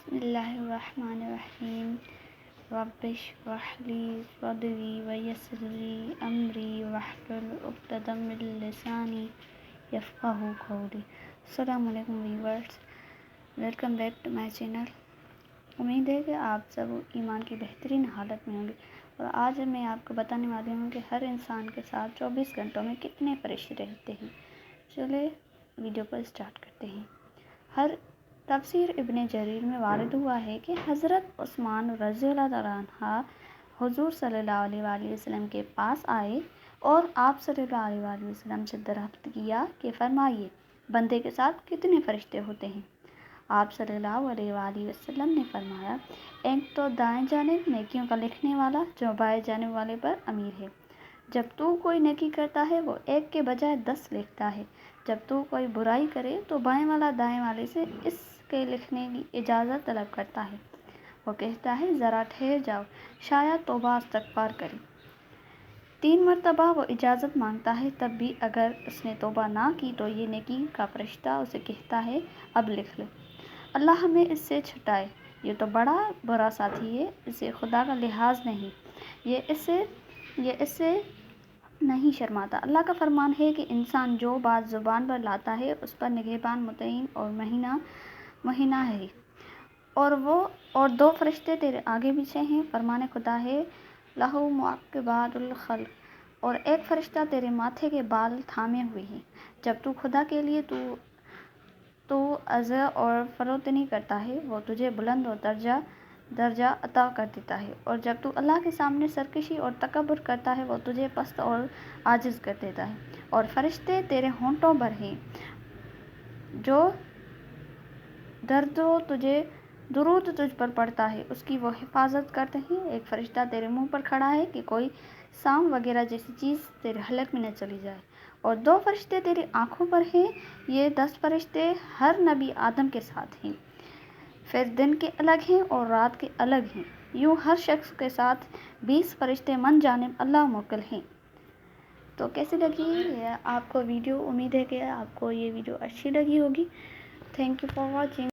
بسم اللہ الرحمن الرحیم رب اشرح لی صدری ویسر لی امری واحلل عقدۃ من لسانی یفقہوا قولی۔ السلام علیکم viewers, welcome back to my channel. امید ہے کہ آپ سب ایمان کی بہترین حالت میں ہوں گے، اور آج میں آپ کو بتانے والی ہوں کہ ہر انسان کے ساتھ 24 گھنٹوں میں کتنے فرشتے رہتے ہیں۔ چلے ویڈیو کو اسٹارٹ کرتے ہیں۔ ہر تفسیر ابن جریر میں وارد ہوا ہے کہ حضرت عثمان رضی اللہ عنہ حضور صلی اللہ علیہ وآلہ وسلم کے پاس آئے اور آپ صلی اللہ علیہ وآلہ وسلم سے دریافت کیا کہ فرمائیے، بندے کے ساتھ کتنے فرشتے ہوتے ہیں؟ آپ صلی اللہ علیہ وآلہ وسلم نے فرمایا، ایک تو دائیں جانب نیکیوں کا لکھنے والا جو بائیں جانب والے پر امیر ہے۔ جب تو کوئی نیکی کرتا ہے وہ ایک کے بجائے 10 لکھتا ہے۔ جب تو کوئی برائی کرے تو بائیں والا دائیں والے سے اس کے لکھنے کی اجازت طلب کرتا ہے۔ وہ کہتا ہے ذرا ٹھہر جاؤ، شاید توبہ استغفار کرے۔ 3 مرتبہ وہ اجازت مانگتا ہے، تب بھی اگر اس نے توبہ نہ کی تو یہ نیکی کا فرشتہ اسے کہتا ہے اب لکھ لو۔ اللہ ہمیں اس سے چھٹائے، یہ تو بڑا برا ساتھی ہے، اسے خدا کا لحاظ نہیں، یہ اس سے نہیں شرماتا۔ اللہ کا فرمان ہے کہ انسان جو بات زبان پر لاتا ہے اس پر نگہبان متعین اور مہینہ ہے، اور 2 فرشتے تیرے آگے پیچھے ہیں، فرمان خدا ہے، لہو معقبات الخلق، اور ایک فرشتہ تیرے ماتھے کے بال تھامے ہوئے ہے۔ جب تو خدا کے لیے تو عزا اور فروتنی کرتا ہے، وہ تجھے بلند اور درجہ عطا کر دیتا ہے، اور جب تو اللہ کے سامنے سرکشی اور تکبر کرتا ہے وہ تجھے پست اور عاجز کر دیتا ہے۔ اور فرشتے تیرے ہونٹوں پر ہیں جو درود تجھ پر پڑتا ہے اس کی وہ حفاظت کرتے ہیں۔ ایک فرشتہ تیرے منہ پر کھڑا ہے کہ کوئی سام وغیرہ جیسی چیز تیرے حلق میں نہ چلی جائے، اور 2 فرشتے تیری آنکھوں پر ہیں، یہ 10 فرشتے ہر نبی آدم کے ساتھ ہیں، پھر دن کے الگ ہیں اور رات کے الگ ہیں، یوں ہر شخص کے ساتھ 20 فرشتے من جانب اللہ موکل ہیں۔ تو کیسی لگی آپ کو ویڈیو؟ امید ہے کہ آپ کو یہ ویڈیو اچھی لگی ہوگی۔ Thank you for watching.